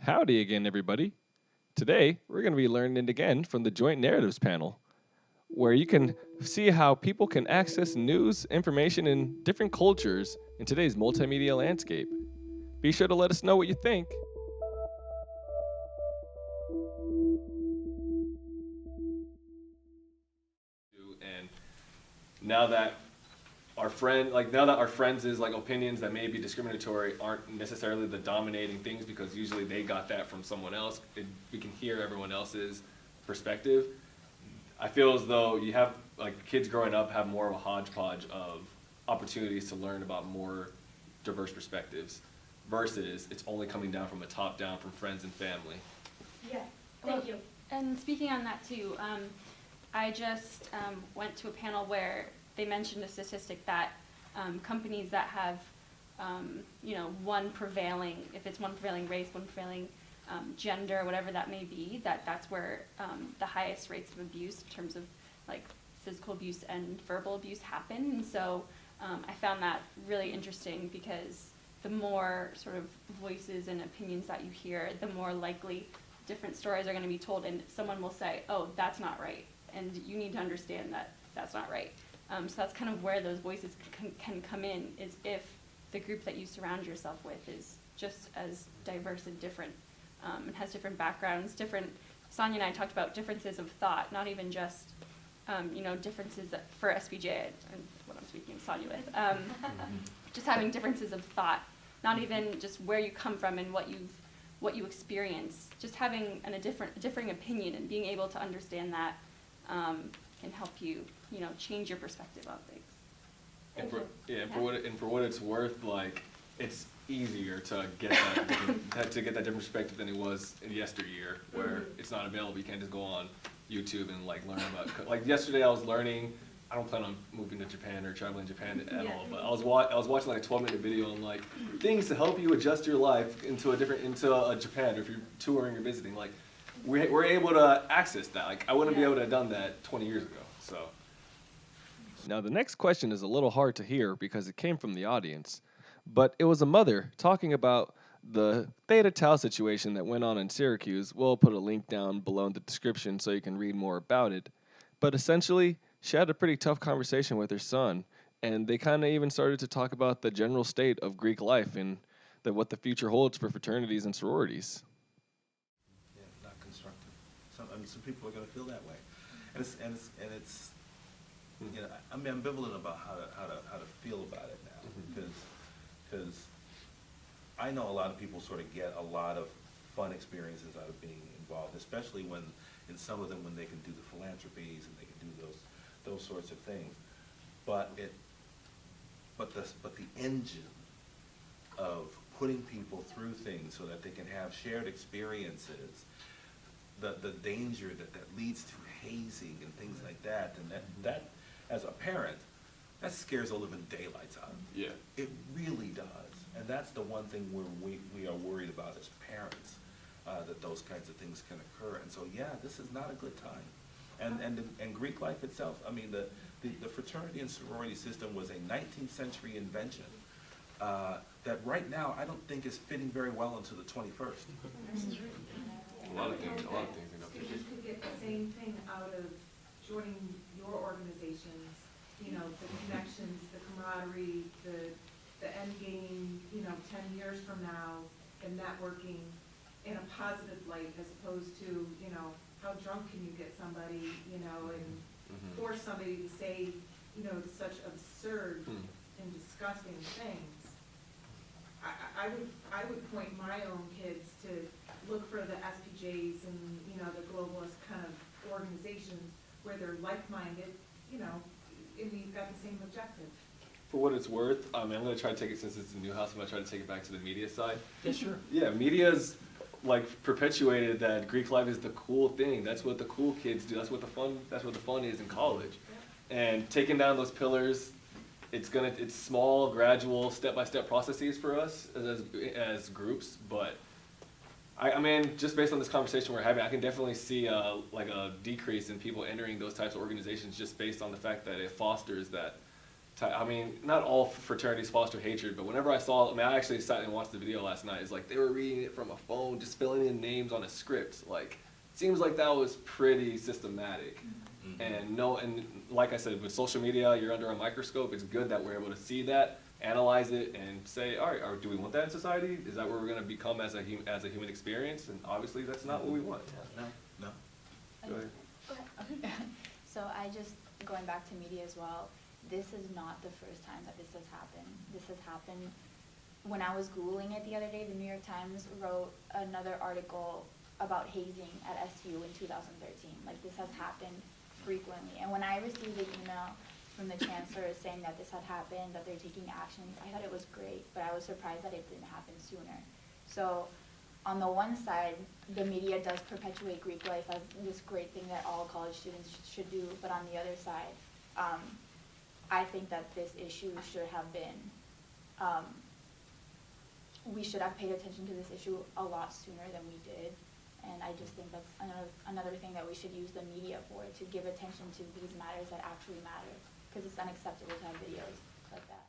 Howdy again, everybody. Today, we're going to be learning again from the Joint Narratives panel, where you can see how people can access news, information, in different cultures in today's multimedia landscape. Be sure to let us know what you think. And now that our friends' opinions that may be discriminatory aren't necessarily the dominating things because usually they got that from someone else. We can hear everyone else's perspective. I feel as though you have kids growing up have more of a hodgepodge of opportunities to learn about more diverse perspectives versus it's only coming down from a top down from friends and family. Yeah, thank you. And speaking on that too, I just went to a panel where they mentioned a statistic that companies that have, if it's one prevailing race, one prevailing gender, whatever that may be, that's where the highest rates of abuse in terms of physical abuse and verbal abuse happen. And so I found that really interesting because the more sort of voices and opinions that you hear, the more likely different stories are going to be told, and someone will say, oh, that's not right, and you need to understand that that's not right. So that's kind of where those voices can come in, is if the group that you surround yourself with is just as diverse and different, and has different backgrounds, Sonia and I talked about differences of thought, not even just, differences for SPJ, and what I'm speaking of Sonia with, just having differences of thought, not even just where you come from and what you experience, just having a differing opinion and being able to understand that can help you, change your perspective on things. And for what it's worth, it's easier to get that different perspective than it was in yesteryear, where it's not available. You can't just go on YouTube and learn about. Yesterday, I was learning. I don't plan on moving to Japan or traveling to Japan at all, but I was watching a 12-minute video on things to help you adjust your life into a Japan, or if you're touring or visiting. We're able to access that. I wouldn't be able to have done that 20 years ago. So. Now the next question is a little hard to hear because it came from the audience, but it was a mother talking about the Theta Tau situation that went on in Syracuse. We'll put a link down below in the description so you can read more about it. But essentially, she had a pretty tough conversation with her son, and they kind of even started to talk about the general state of Greek life and what the future holds for fraternities and sororities. Yeah, not constructive. Some people are going to feel that way, and it's I'm ambivalent about how to feel about it now, because I know a lot of people sort of get a lot of fun experiences out of being involved, especially when in some of them when they can do the philanthropies and they can do those sorts of things, but the engine of putting people through things so that they can have shared experiences, the danger that leads to hazing and things like that, and that as a parent, that scares the living daylights out of me. Yeah. It really does, and that's the one thing where we are worried about as parents, that those kinds of things can occur. And so this is not a good time. And Greek life itself, the fraternity and sorority system was a 19th century invention that right now I don't think is fitting very well into the 21st. A lot of things. Students could get the same thing out of joining your organizations, the connections, the camaraderie, the end game, 10 years from now, and networking in a positive light, as opposed to, how drunk can you get somebody, and force somebody to say, such absurd and disgusting things. I would point my own kids to look for the SPJs and, the globalist kind of organizations where they're like-minded, and you've got the same objective. For what it's worth, I'm going to try to take it, since it's a new house, I'm going to try to take it back to the media side. Yeah, sure. Yeah, media's perpetuated that Greek life is the cool thing. That's what the cool kids do. That's what the fun is in college. And taking down those pillars, it's small, gradual, step-by-step processes for us as groups, but just based on this conversation we're having, I can definitely see a decrease in people entering those types of organizations just based on the fact that it fosters that I mean, not all fraternities foster hatred, but whenever I saw, I mean, I actually sat and watched the video last night. It's like they were reading it from a phone, just filling in names on a script. Like, seems like that was pretty systematic. Mhm. And like I said, with social media, you're under a microscope. It's good that we're able to see that, analyze it, and say, all right, do we want that in society? Is that where we're going to become as a human experience? And obviously, that's not what we want. No. Go ahead. So I just, going back to media as well, this is not the first time that this has happened. This has happened, when I was Googling it the other day, the New York Times wrote another article about hazing at SU in 2013. Like, this has happened frequently. And when I received the email from the chancellor saying that this had happened, that they're taking actions, I thought it was great, but I was surprised that it didn't happen sooner. So on the one side, the media does perpetuate Greek life as this great thing that all college students should do, but on the other side, I think that this issue should have been, we should have paid attention to this issue a lot sooner than we did. And I just think that's another thing that we should use the media for, to give attention to these matters that actually matter, because it's unacceptable to have videos like that.